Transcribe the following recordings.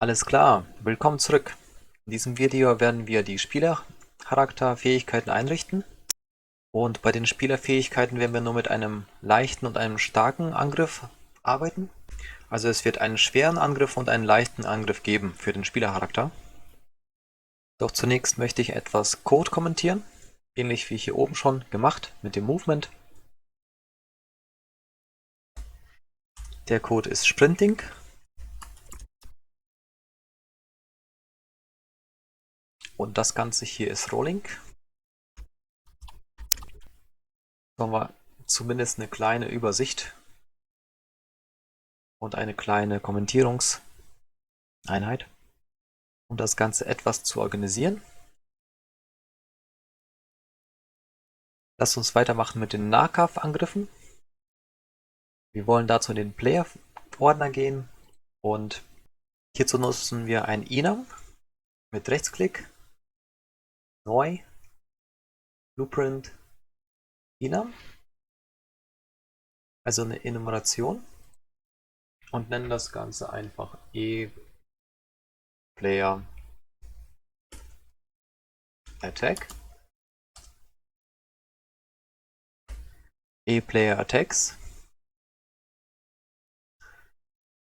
Alles klar, willkommen zurück. In diesem Video werden wir die Spielercharakterfähigkeiten einrichten. Und bei den Spielerfähigkeiten werden wir nur mit einem leichten und einem starken Angriff arbeiten. Also es wird einen schweren Angriff und einen leichten Angriff geben für den Spielercharakter. Doch zunächst möchte ich etwas Code kommentieren, ähnlich wie hier oben schon gemacht mit dem Movement. Der Code ist Sprinting. Und das Ganze hier ist Rolling. So haben wir zumindest eine kleine Übersicht und eine kleine Kommentierungseinheit, um das Ganze etwas zu organisieren. Lasst uns weitermachen mit den Nahkampfangriffen. Wir wollen dazu in den Player-Ordner gehen und hierzu nutzen wir ein Enum mit Rechtsklick, Neu, Blueprint, Enum, also eine Enumeration, und nennen das Ganze einfach ePlayer Attack, ePlayer Attacks.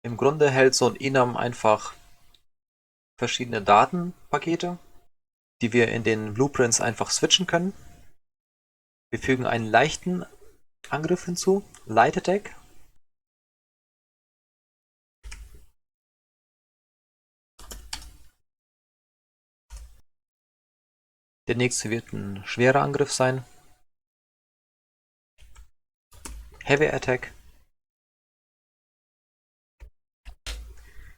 Im Grunde hält so ein Enum einfach verschiedene Datenpakete, die wir in den Blueprints einfach switchen können. Wir fügen einen leichten Angriff hinzu, Light Attack. Der nächste wird ein schwerer Angriff sein, Heavy Attack.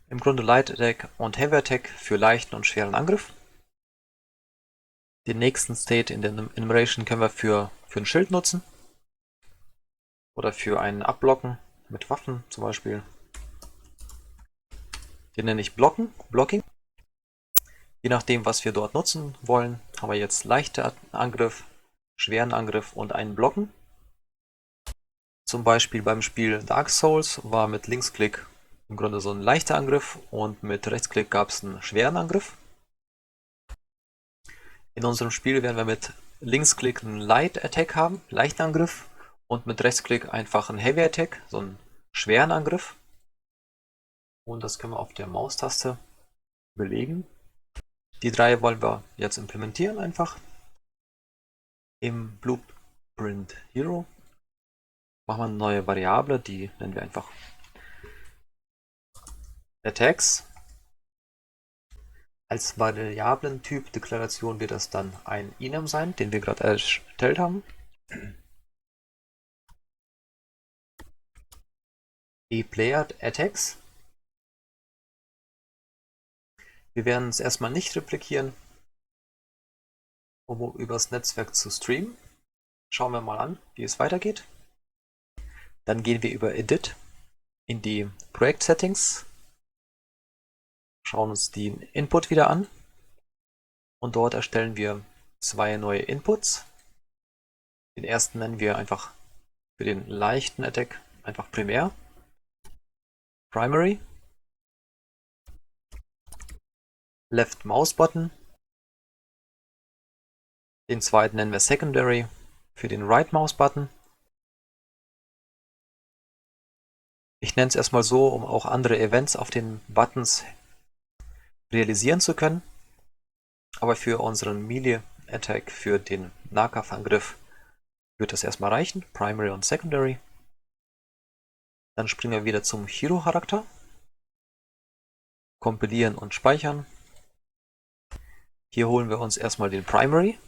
Im Grunde Light Attack und Heavy Attack für leichten und schweren Angriff. Den nächsten State in der Enumeration können wir für ein Schild nutzen. Oder für ein Abblocken mit Waffen zum Beispiel. Den nenne ich Blocking. Je nachdem, was wir dort nutzen wollen, haben wir jetzt leichter Angriff, schweren Angriff und einen Blocken. Zum Beispiel beim Spiel Dark Souls war mit Linksklick im Grunde so ein leichter Angriff und mit Rechtsklick gab es einen schweren Angriff. In unserem Spiel werden wir mit Linksklick einen Light Attack haben, leichten Angriff, und mit Rechtsklick einfach einen Heavy Attack, so einen schweren Angriff. Und das können wir auf der Maustaste belegen. Die drei wollen wir jetzt implementieren einfach. Im Blueprint Hero machen wir eine neue Variable, die nennen wir einfach Attacks. Als Variablentyp Deklaration wird das dann ein Enum sein, den wir gerade erstellt haben. ePlayer Attacks. Wir werden es erstmal nicht replikieren, um übers Netzwerk zu streamen. Schauen wir mal an, wie es weitergeht. Dann gehen wir über Edit in die Projekt-Settings, schauen uns den Input wieder an und dort erstellen wir zwei neue Inputs. Den ersten nennen wir einfach für den leichten Attack einfach Primär, Primary, Left Mouse Button. Den zweiten nennen wir Secondary für den Right Mouse Button. Ich nenne es erstmal so, um auch andere Events auf den Buttons realisieren zu können. Aber für unseren Melee Attack, für den Nahkampfangriff, wird das erstmal reichen. Primary und Secondary. Dann springen wir wieder zum Hero-Charakter. Kompilieren und speichern. Hier holen wir uns erstmal den Primary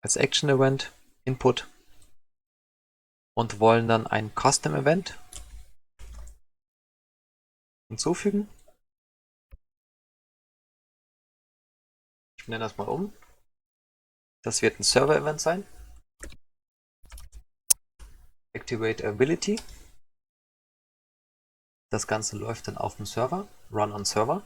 als Action Event, Input, und wollen dann ein Custom Event hinzufügen. Ich nenne das mal um. Das wird ein Server Event sein. Activate Ability. Das Ganze läuft dann auf dem Server, Run on Server.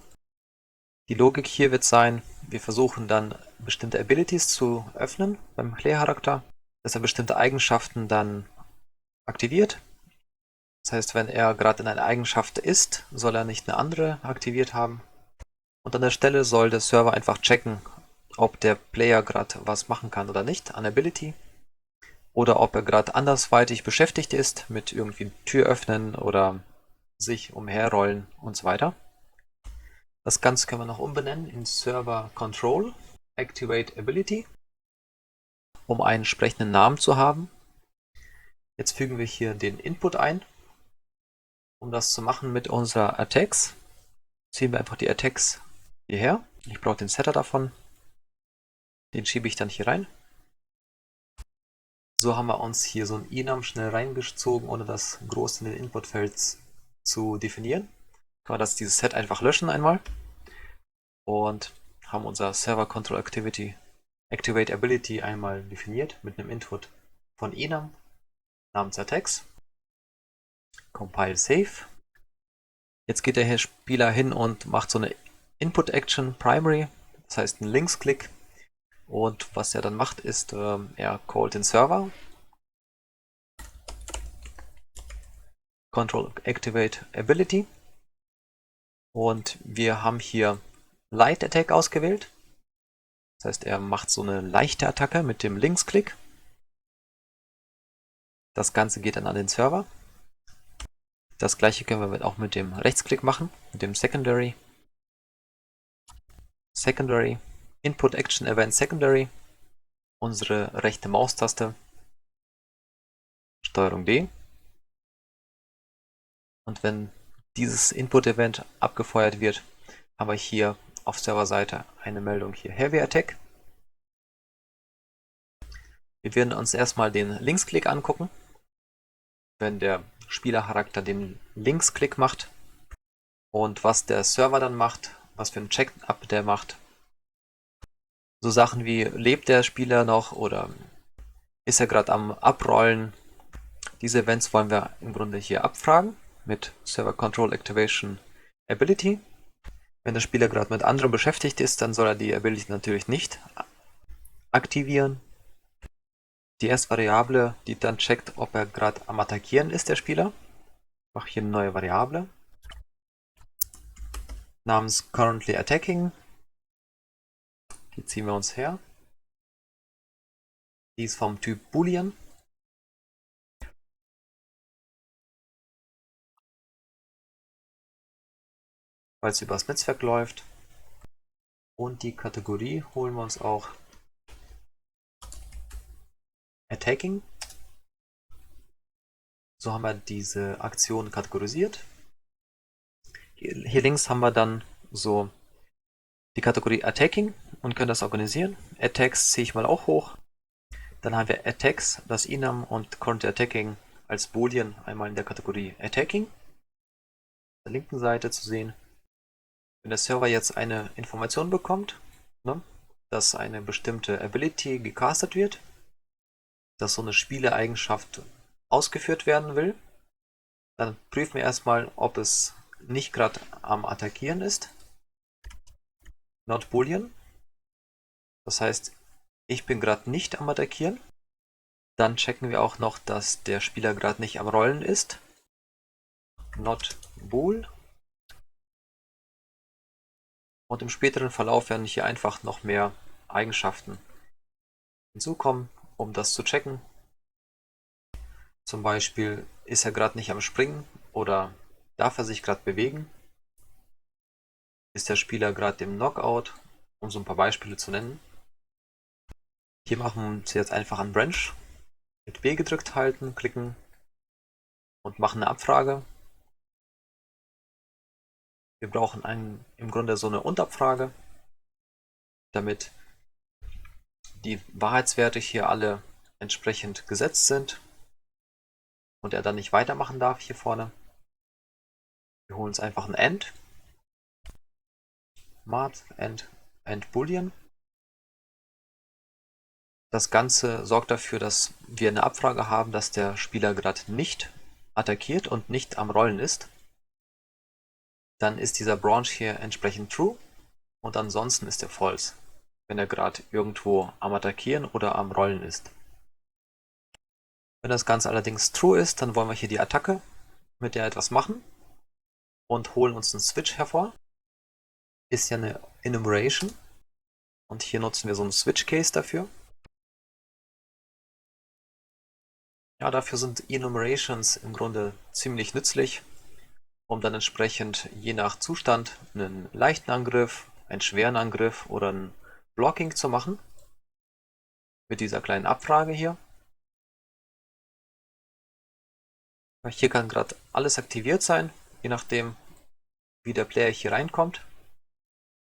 Die Logik hier wird sein, wir versuchen dann bestimmte Abilities zu öffnen beim Player-Charakter, dass er bestimmte Eigenschaften dann aktiviert. Das heißt, wenn er gerade in einer Eigenschaft ist, soll er nicht eine andere aktiviert haben. Und an der Stelle soll der Server einfach checken, ob der Player gerade was machen kann oder nicht, an Ability. Oder ob er gerade andersweitig beschäftigt ist, mit irgendwie Tür öffnen oder sich umherrollen und so weiter. Das Ganze können wir noch umbenennen in Server Control Activate Ability, um einen entsprechenden Namen zu haben. Jetzt fügen wir hier den Input ein. Um das zu machen mit unserer Attacks, ziehen wir einfach die Attacks hierher. Ich brauche den Setter davon. Den schiebe ich dann hier rein. So haben wir uns hier so ein Enum schnell reingezogen, ohne das groß in den Inputfelds zu definieren. Können wir dieses Set einfach löschen einmal und haben unser Server Control Activate Ability einmal definiert mit einem Input von Enum namens Attacks. Compile Save. Jetzt geht der Spieler hin und macht so eine Input Action Primary, das heißt einen Linksklick. Und was er dann macht, ist, er callt den Server. Control Activate Ability. Und wir haben hier Light Attack ausgewählt. Das heißt, er macht so eine leichte Attacke mit dem Linksklick. Das Ganze geht dann an den Server. Das gleiche können wir auch mit dem Rechtsklick machen, mit dem Secondary. Secondary. Input Action Event Secondary. Unsere rechte Maustaste. Steuerung D. Und wenn dieses Input-Event abgefeuert wird, haben wir hier auf Serverseite eine Meldung hier Heavy Attack. Wir werden uns erstmal den Linksklick angucken. Wenn der Spielercharakter den Linksklick macht und was der Server dann macht, was für ein Check-up der macht. So Sachen wie, lebt der Spieler noch oder ist er gerade am Abrollen? Diese Events wollen wir im Grunde hier abfragen mit Server Control Activation Ability. Wenn der Spieler gerade mit anderem beschäftigt ist, dann soll er die Ability natürlich nicht aktivieren. Die erste Variable, die dann checkt, ob er gerade am Attackieren ist, der Spieler. Ich mache hier eine neue Variable namens Currently Attacking. Die ziehen wir uns her. Die ist vom Typ Boolean. Weil es übers Netzwerk läuft. Und die Kategorie holen wir uns auch Attacking. So haben wir diese Aktion kategorisiert. Hier links haben wir dann so die Kategorie Attacking und können das organisieren. Attacks ziehe ich mal auch hoch. Dann haben wir Attacks, das Enum und Current Attacking als Boolean einmal in der Kategorie Attacking. Auf der linken Seite zu sehen. Wenn der Server jetzt eine Information bekommt, ne, dass eine bestimmte Ability gecastet wird, dass so eine Spielereigenschaft ausgeführt werden will, dann prüfen wir erstmal, ob es nicht gerade am Attackieren ist. Not Boolean. Das heißt, ich bin gerade nicht am Attackieren. Dann checken wir auch noch, dass der Spieler gerade nicht am Rollen ist. Not Bool. Und im späteren Verlauf werden hier einfach noch mehr Eigenschaften hinzukommen, um das zu checken. Zum Beispiel ist er gerade nicht am Springen oder darf er sich gerade bewegen? Ist der Spieler gerade im Knockout? Um so ein paar Beispiele zu nennen. Hier machen wir uns jetzt einfach an Branch. Mit B gedrückt halten, klicken und machen eine Abfrage. Wir brauchen im Grunde so eine Unterabfrage, damit die Wahrheitswerte hier alle entsprechend gesetzt sind und er dann nicht weitermachen darf hier vorne. Wir holen uns einfach ein End. Mat, End Boolean. Das Ganze sorgt dafür, dass wir eine Abfrage haben, dass der Spieler gerade nicht attackiert und nicht am Rollen ist. Dann ist dieser Branch hier entsprechend true und ansonsten ist er false, wenn er gerade irgendwo am Attackieren oder am Rollen ist. Wenn das Ganze allerdings true ist, dann wollen wir hier die Attacke mit der etwas machen und holen uns einen Switch hervor. Ist ja eine Enumeration und hier nutzen wir so einen Switch Case dafür. Ja, dafür sind Enumerations im Grunde ziemlich nützlich, um dann entsprechend je nach Zustand einen leichten Angriff, einen schweren Angriff oder ein Blocking zu machen. Mit dieser kleinen Abfrage hier. Hier kann gerade alles aktiviert sein, je nachdem wie der Player hier reinkommt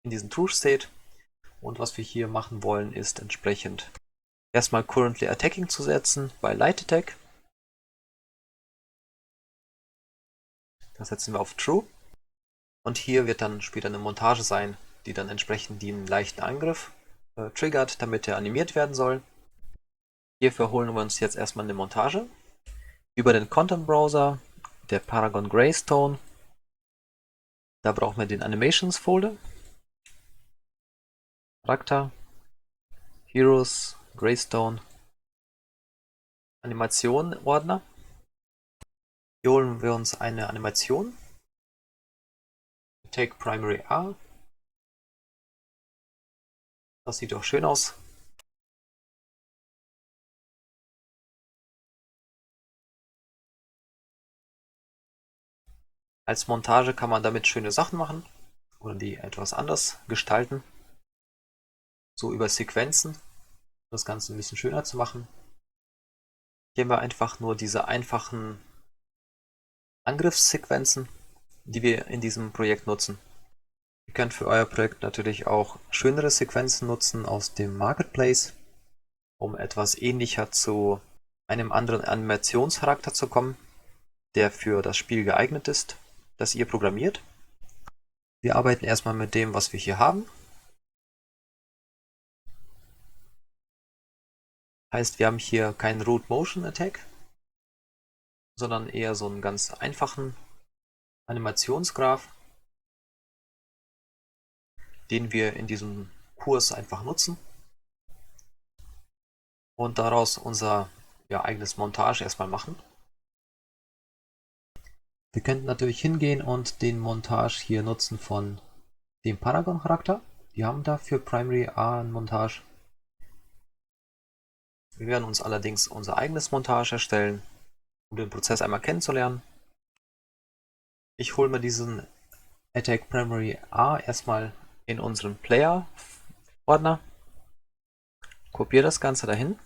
in diesen True State. Und was wir hier machen wollen, ist entsprechend erstmal Currently Attacking zu setzen bei Light Attack. Das setzen wir auf True. Und hier wird dann später eine Montage sein, die dann entsprechend den leichten Angriff triggert, damit er animiert werden soll. Hierfür holen wir uns jetzt erstmal eine Montage über den Content Browser, der Paragon Greystone. Da brauchen wir den Animations Folder, Charakter, Heroes, Greystone, Animation Ordner. Hier holen wir uns eine Animation, Take Primary A. Das sieht doch schön aus. Als Montage kann man damit schöne Sachen machen oder die etwas anders gestalten. So über Sequenzen, das Ganze ein bisschen schöner zu machen. Hier haben wir einfach nur diese einfachen Angriffssequenzen, die wir in diesem Projekt nutzen. Ihr könnt für euer Projekt natürlich auch schönere Sequenzen nutzen aus dem Marketplace, um etwas ähnlicher zu einem anderen Animationscharakter zu kommen, der für das Spiel geeignet ist, das ihr programmiert. Wir arbeiten erstmal mit dem, was wir hier haben. Heißt, wir haben hier keinen Root Motion Attack, sondern eher so einen ganz einfachen Animationsgraph, den wir in diesem Kurs einfach nutzen und daraus unser eigenes Montage erstmal machen. Wir könnten natürlich hingehen und den Montage hier nutzen von dem Paragon-Charakter. Wir haben dafür Primary A ein Montage. Wir werden uns allerdings unser eigenes Montage erstellen, um den Prozess einmal kennenzulernen. Ich hole mir diesen Attack Primary A erstmal in unseren Player-Ordner, kopiere das Ganze dahin,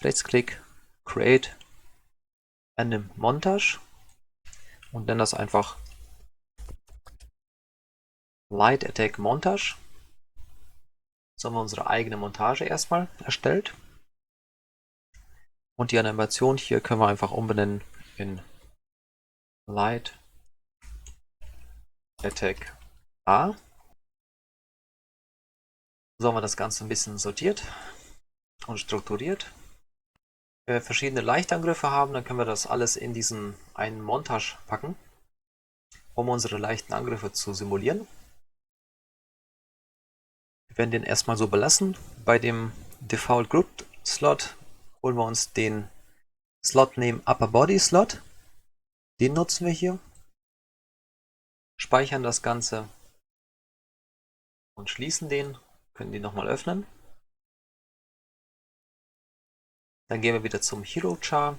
Rechtsklick, Create Anim Montage und nenne das einfach Light Attack Montage. So haben wir unsere eigene Montage erstmal erstellt. Und die Animation hier können wir einfach umbenennen in Light Attack A. So haben wir das Ganze ein bisschen sortiert und strukturiert. Wenn wir verschiedene Leichtangriffe haben, dann können wir das alles in diesen einen Montage packen, um unsere leichten Angriffe zu simulieren. Wir werden den erstmal so belassen. Bei dem Default Group Slot holen wir uns den Slot Name Upper Body Slot. Den nutzen wir hier. Speichern das Ganze und schließen den. Können den nochmal öffnen. Dann gehen wir wieder zum Hero Char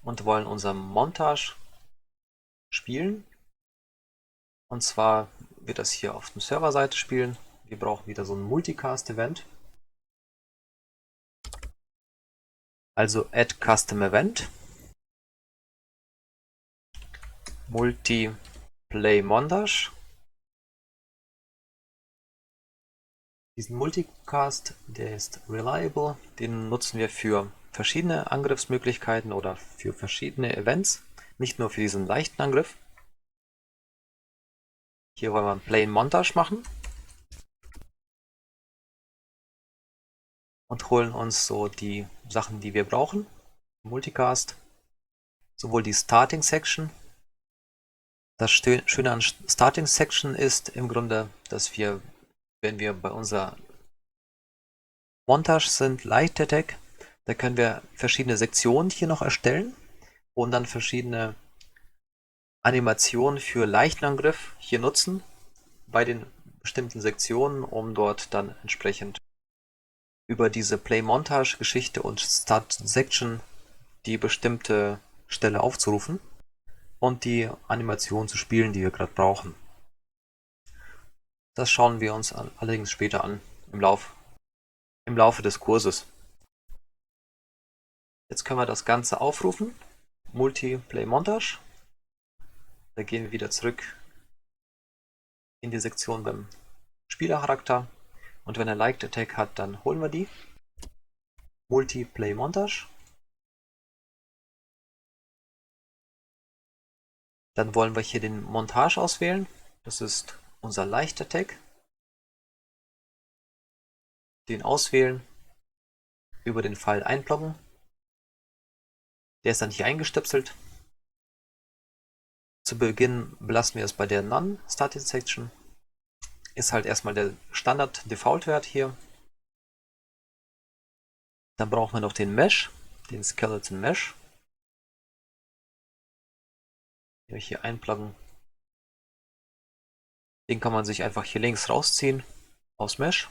und wollen unser Montage spielen. Und zwar wird das hier auf der Serverseite spielen. Wir brauchen wieder so ein Multicast-Event. Also Add Custom Event. Multiplay Montage. Diesen Multicast, der ist reliable. Den nutzen wir für verschiedene Angriffsmöglichkeiten oder für verschiedene Events. Nicht nur für diesen leichten Angriff. Hier wollen wir ein Plain Montage machen. Und holen uns so die Sachen, die wir brauchen. Multicast, sowohl die Starting Section. Das Schöne an Starting Section ist im Grunde, dass wir, wenn wir bei unserer Montage sind, Light Attack, da können wir verschiedene Sektionen hier noch erstellen. und dann verschiedene Animationen für leichten Angriff hier nutzen bei den bestimmten Sektionen, um dort dann entsprechend über diese Play-Montage-Geschichte und Start-Section die bestimmte Stelle aufzurufen und die Animation zu spielen, die wir gerade brauchen. Das schauen wir uns allerdings später an, im Laufe des Kurses. Jetzt können wir das Ganze aufrufen. Multiplay Montage. Da gehen wir wieder zurück in die Sektion beim Spielercharakter. Und wenn er Liked Attack hat, dann holen wir die. Multiplay Montage. Dann wollen wir hier den Montage auswählen. Das ist unser Leicht Attack. Den auswählen. Über den Pfeil einbloggen. Der ist dann hier eingestöpselt. Zu Beginn belassen wir es bei der None Starting Section. Ist halt erstmal der Standard-Default-Wert hier. Dann brauchen wir noch den Mesh, den Skeleton Mesh. Hier einpluggen. Den kann man sich einfach hier links rausziehen aus Mesh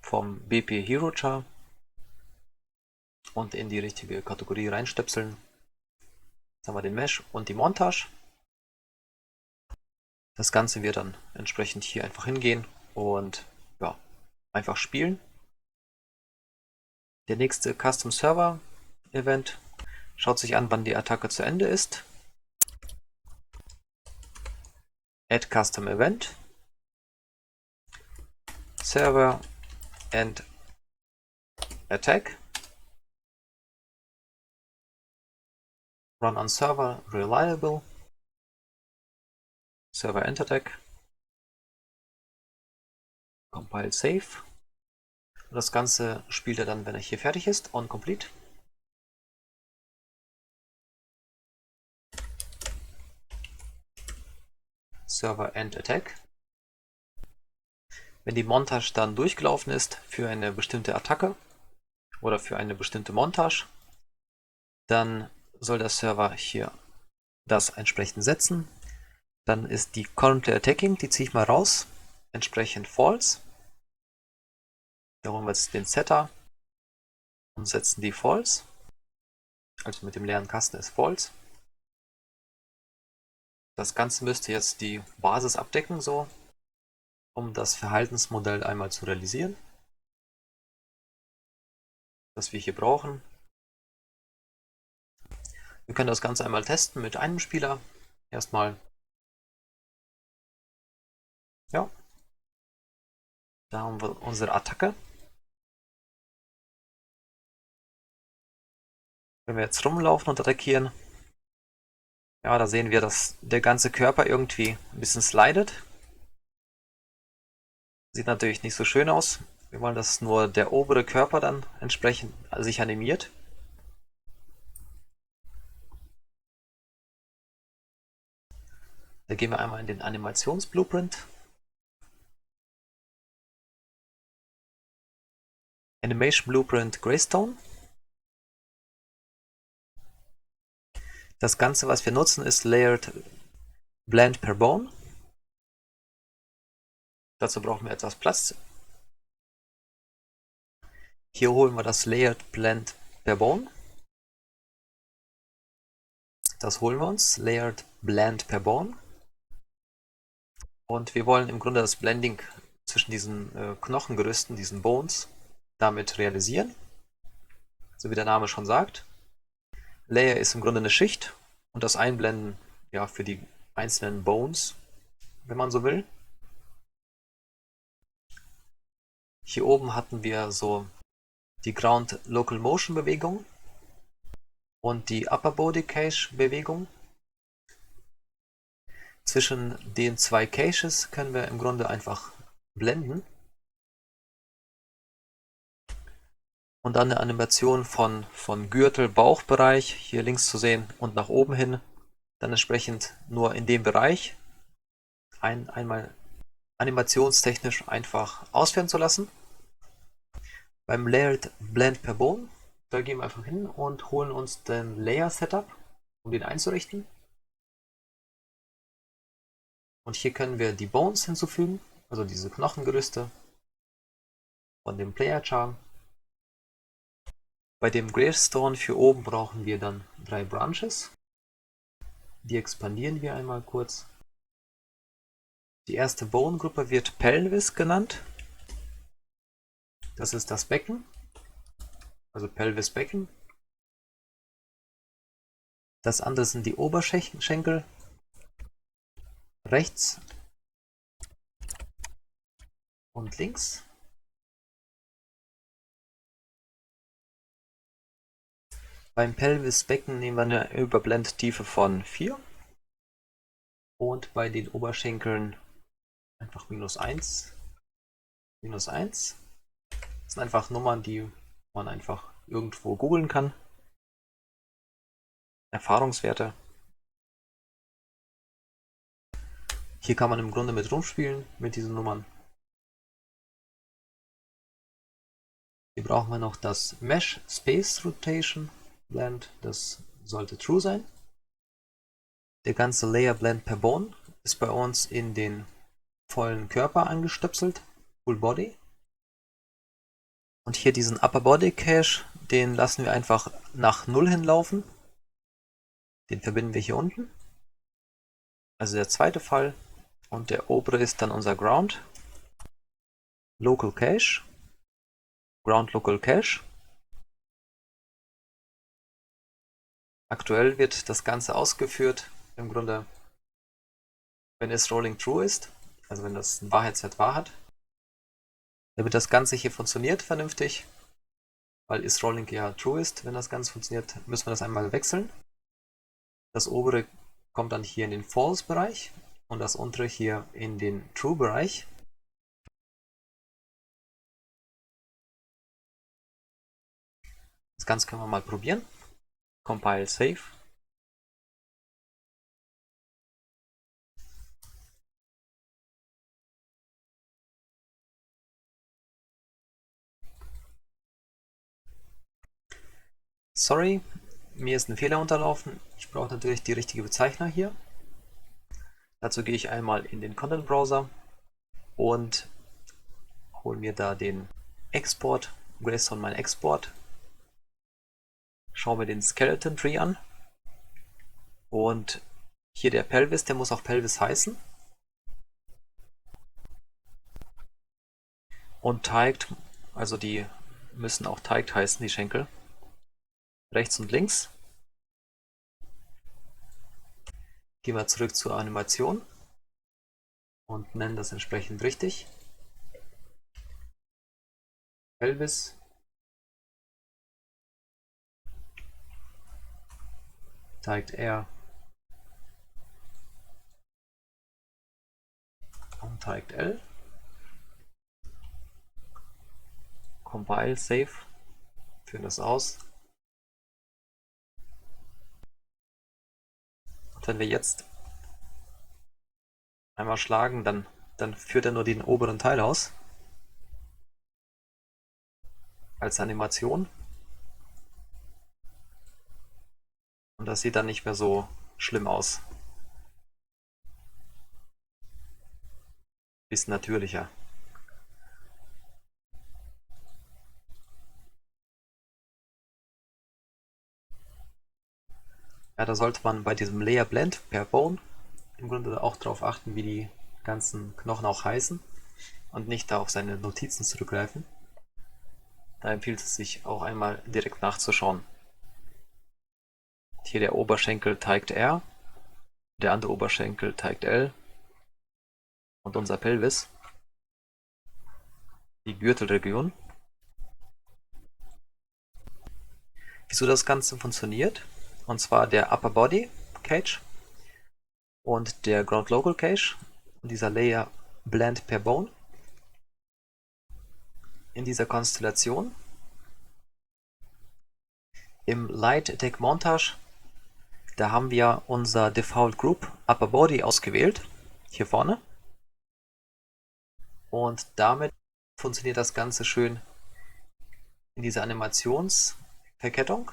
vom BP Hero Char und in die richtige Kategorie reinstöpseln. Jetzt haben wir den Mesh und die Montage. Das Ganze wird dann entsprechend hier einfach hingehen und ja, einfach spielen. Der nächste Custom Server Event schaut sich an, wann die Attacke zu Ende ist. Add Custom Event. Server and Attack. Run on Server Reliable. Server and Attack. Compile Save. Und das Ganze spielt er dann, wenn er hier fertig ist, on complete. Server End Attack. Wenn die Montage dann durchgelaufen ist für eine bestimmte Attacke oder für eine bestimmte Montage, dann soll der Server hier das entsprechend setzen. Dann ist die Currently Attacking, die ziehe ich mal raus, entsprechend False. Da holen wir jetzt den Setter und setzen die False. Also mit dem leeren Kasten ist False. Das Ganze müsste jetzt die Basis abdecken, so, um das Verhaltensmodell einmal zu realisieren, das wir hier brauchen. Wir können das Ganze einmal testen mit einem Spieler. Erstmal, ja, da haben wir unsere Attacke. Wenn wir jetzt rumlaufen und attackieren, ja, da sehen wir, dass der ganze Körper irgendwie ein bisschen slidet. Sieht natürlich nicht so schön aus. Wir wollen, dass nur der obere Körper dann entsprechend sich animiert. Da gehen wir einmal in den Animationsblueprint. Animation Blueprint Greystone. Das Ganze, was wir nutzen, ist Layered Blend per Bone. Dazu brauchen wir etwas Platz. Hier holen wir das Layered Blend per Bone. Das holen wir uns, Layered Blend per Bone. Und wir wollen im Grunde das Blending zwischen diesen Knochengerüsten, diesen Bones, damit realisieren. So wie der Name schon sagt. Layer ist im Grunde eine Schicht und das Einblenden ja für die einzelnen Bones, wenn man so will. Hier oben hatten wir so die Ground Local Motion Bewegung und die Upper Body Cache Bewegung. Zwischen den zwei Caches können wir im Grunde einfach blenden. Und dann eine Animation von Gürtel, Bauchbereich, hier links zu sehen und nach oben hin. Dann entsprechend nur in dem Bereich einmal animationstechnisch einfach ausführen zu lassen. Beim Layered Blend per Bone, da gehen wir einfach hin und holen uns den Layer Setup. um den einzurichten. Und hier können wir die Bones hinzufügen, also diese Knochengerüste von dem Player Charm. Bei dem Gravestone für oben brauchen wir dann 3 Branches. Die expandieren wir einmal kurz. Die erste Bone-Gruppe wird Pelvis genannt. Das ist das Becken, also Pelvis-Becken. Das andere sind die Oberschenkel, rechts und links. Beim Pelvisbecken nehmen wir eine Überblendtiefe von 4 und bei den Oberschenkeln einfach -1, -1. Das sind einfach Nummern, die man einfach irgendwo googeln kann. Erfahrungswerte. Hier kann man im Grunde mit rumspielen mit diesen Nummern. Hier brauchen wir noch das Mesh Space Rotation Blend, das sollte True sein. Der ganze Layer Blend per Bone ist bei uns in den vollen Körper angestöpselt, Full Body. Und hier diesen Upper Body Cache, den lassen wir einfach nach 0 hinlaufen. Den verbinden wir hier unten. Also der zweite Fall. Und der obere ist dann unser Ground. Local Cache. Ground Local Cache. Aktuell wird das Ganze ausgeführt, im Grunde, wenn es Rolling True ist, also wenn das ein Wahrheitswert wahr hat. Damit das Ganze hier funktioniert vernünftig, weil is Rolling ja True ist, wenn das Ganze funktioniert, müssen wir das einmal wechseln. Das obere kommt dann hier in den False-Bereich und das untere hier in den True-Bereich. Das Ganze können wir mal probieren. Compile, Save. Sorry, mir ist ein Fehler unterlaufen. Ich brauche natürlich die richtige Bezeichner hier. Dazu gehe ich einmal in den Content Browser und hole mir da den Export, Gravestone mein Export. Schaue mir den Skeleton Tree an. Und hier der Pelvis, der muss auch Pelvis heißen. Und Teigt, also die müssen auch Teigt heißen, die Schenkel. Rechts und links. Gehen wir zurück zur Animation und nennen das entsprechend richtig. Pelvis. Teigt R. Und Teigt L. Compile, Save. Führen das aus. Und wenn wir jetzt einmal schlagen, dann führt er nur den oberen Teil aus. Als Animation. Und das sieht dann nicht mehr so schlimm aus. Bisschen natürlicher. Ja, da sollte man bei diesem Layer Blend per Bone im Grunde auch darauf achten, wie die ganzen Knochen auch heißen und nicht da auf seine Notizen zurückgreifen. Da empfiehlt es sich auch einmal direkt nachzuschauen. Hier der Oberschenkel Teigt R, der andere Oberschenkel Teigt L und unser Pelvis, die Gürtelregion. Wieso das Ganze funktioniert, und zwar der Upper Body Cage und der Ground Local Cache und dieser Layer Blend per Bone in dieser Konstellation. Im Light Attack Montage, da haben wir unser Default Group Upper Body ausgewählt, hier vorne. Und damit funktioniert das Ganze schön in dieser Animationsverkettung.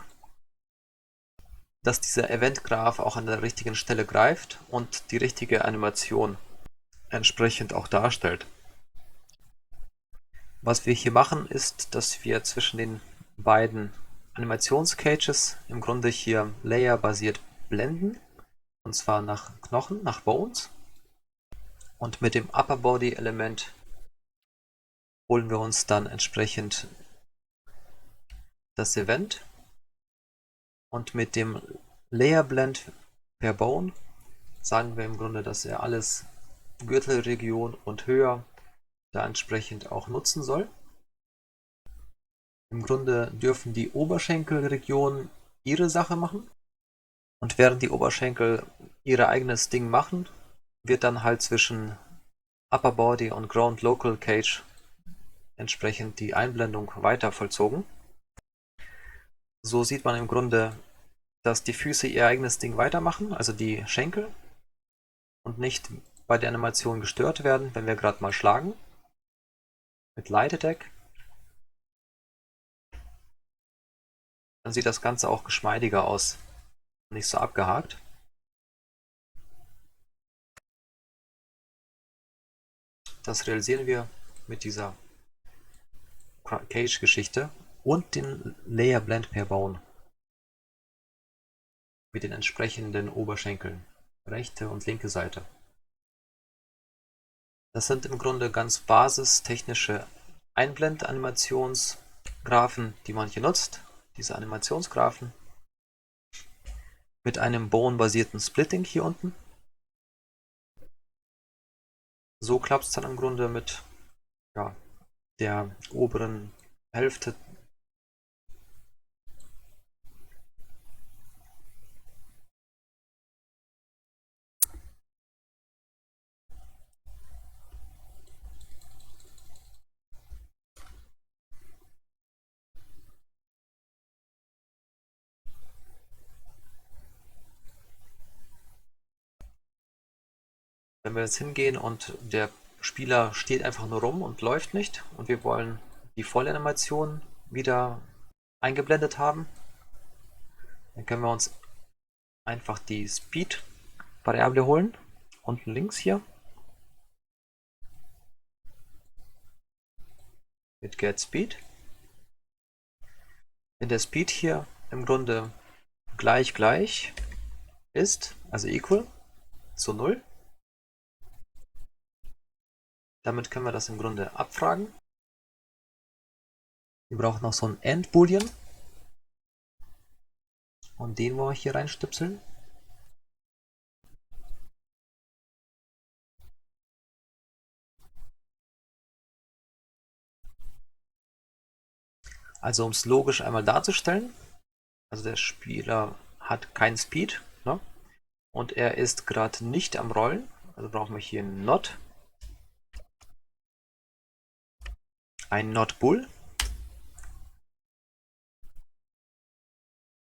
dass dieser Event-Graph auch an der richtigen Stelle greift und die richtige Animation entsprechend auch darstellt. Was wir hier machen, ist, dass wir zwischen den beiden Animationscages im Grunde hier layerbasiert blenden, und zwar nach Knochen, nach Bones. Und mit dem Upper Body Element holen wir uns dann entsprechend das Event, und mit dem Layer Blend per Bone sagen wir im Grunde, dass er alles Gürtelregion und höher da entsprechend auch nutzen soll. Im Grunde dürfen die Oberschenkelregionen ihre Sache machen, und während die Oberschenkel ihr eigenes Ding machen, wird dann halt zwischen Upper Body und Ground Local Cage entsprechend die Einblendung weiter vollzogen. So sieht man im Grunde, dass die Füße ihr eigenes Ding weitermachen, also die Schenkel, und nicht bei der Animation gestört werden, wenn wir gerade mal schlagen. Mit Light Attack. Dann sieht das Ganze auch geschmeidiger aus, nicht so abgehakt. Das realisieren wir mit dieser Cage-Geschichte und den Layer Blend per Bone mit den entsprechenden Oberschenkeln, rechte und linke Seite. Das sind im Grunde ganz basistechnische Einblendanimationsgraphen, die man hier nutzt, diese Animationsgraphen mit einem Bone-basierten Splitting hier unten. So klappt es dann im Grunde mit der oberen Hälfte. Wenn wir jetzt hingehen und der Spieler steht einfach nur rum und läuft nicht und wir wollen die Vollanimation wieder eingeblendet haben, dann können wir uns einfach die Speed-Variable holen, unten links hier, mit getSpeed. Wenn der Speed hier im Grunde gleich ist, also equal zu 0, damit können wir das im Grunde abfragen. Wir brauchen noch so ein End-Boolean und den wollen wir hier reinstipseln. Also um es logisch einmal darzustellen, also der Spieler hat keinen Speed, ne? Und er ist gerade nicht am Rollen, also brauchen wir hier ein Not Bull.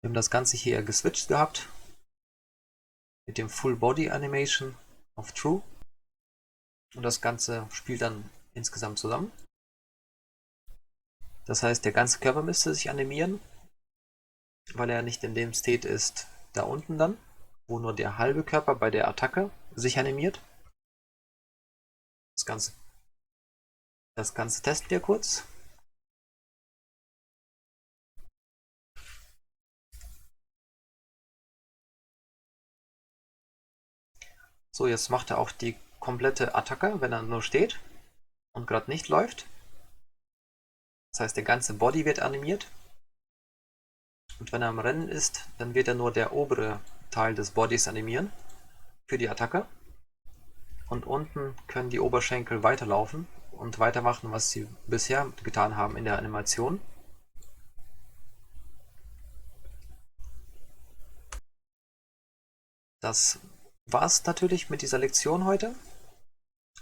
Wir haben das Ganze hier geswitcht gehabt mit dem Full Body Animation auf True, und das Ganze spielt dann insgesamt zusammen. Das heißt, der ganze Körper müsste sich animieren, weil er nicht in dem State ist da unten dann, wo nur der halbe Körper bei der Attacke sich animiert. Das Ganze testen wir kurz. So, jetzt macht er auch die komplette Attacke, wenn er nur steht und gerade nicht läuft. Das heißt, der ganze Body wird animiert. Und wenn er am Rennen ist, dann wird er nur der obere Teil des Bodys animieren für die Attacke. Und unten können die Oberschenkel weiterlaufen und weitermachen, was sie bisher getan haben in der Animation. Das war's natürlich mit dieser Lektion heute.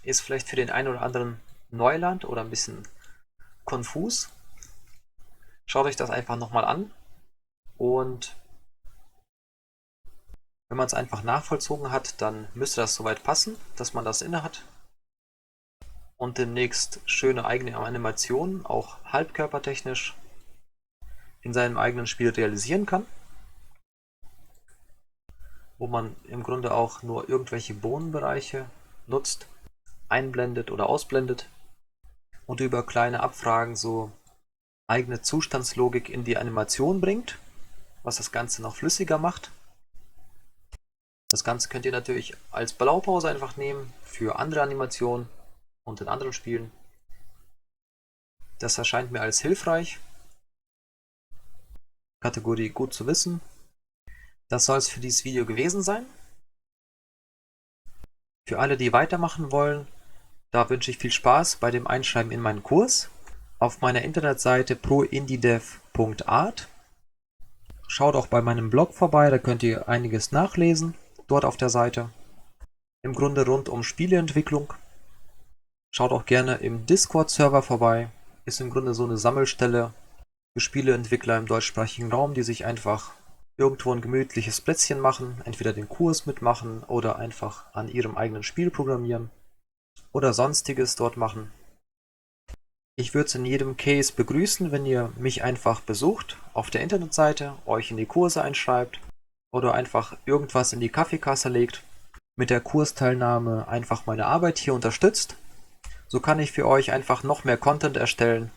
Ist vielleicht für den einen oder anderen Neuland oder ein bisschen konfus. Schaut euch das einfach nochmal an, und wenn man es einfach nachvollzogen hat, dann müsste das soweit passen, dass man das inne hat und demnächst schöne eigene Animationen, auch halbkörpertechnisch, in seinem eigenen Spiel realisieren kann. wo man im Grunde auch nur irgendwelche Bohnenbereiche nutzt, einblendet oder ausblendet und über kleine Abfragen so eigene Zustandslogik in die Animation bringt, was das Ganze noch flüssiger macht. Das Ganze könnt ihr natürlich als Blaupause einfach nehmen für andere Animationen und in anderen Spielen. Das erscheint mir als hilfreich. Kategorie gut zu wissen. Das soll es für dieses Video gewesen sein. Für alle, die weitermachen wollen, da wünsche ich viel Spaß bei dem Einschreiben in meinen Kurs auf meiner Internetseite proindiedev.art. Schaut auch bei meinem Blog vorbei, da könnt ihr einiges nachlesen, dort auf der Seite. Im Grunde rund um Spieleentwicklung. Schaut auch gerne im Discord-Server vorbei. Ist im Grunde so eine Sammelstelle für Spieleentwickler im deutschsprachigen Raum, die sich einfach irgendwo ein gemütliches Plätzchen machen, entweder den Kurs mitmachen oder einfach an ihrem eigenen Spiel programmieren oder sonstiges dort machen. Ich würde es in jedem Case begrüßen, wenn ihr mich einfach besucht auf der Internetseite, euch in die Kurse einschreibt oder einfach irgendwas in die Kaffeekasse legt, mit der Kursteilnahme einfach meine Arbeit hier unterstützt. So kann ich für euch einfach noch mehr Content erstellen.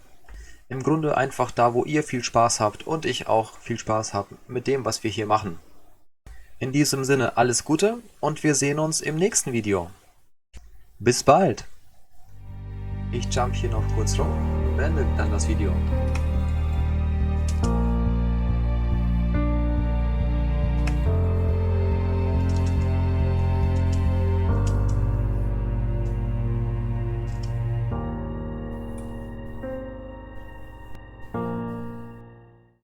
Im Grunde einfach da, wo ihr viel Spaß habt und ich auch viel Spaß habe mit dem, was wir hier machen. In diesem Sinne alles Gute und wir sehen uns im nächsten Video. Bis bald! Ich jump hier noch kurz rum und beende dann das Video.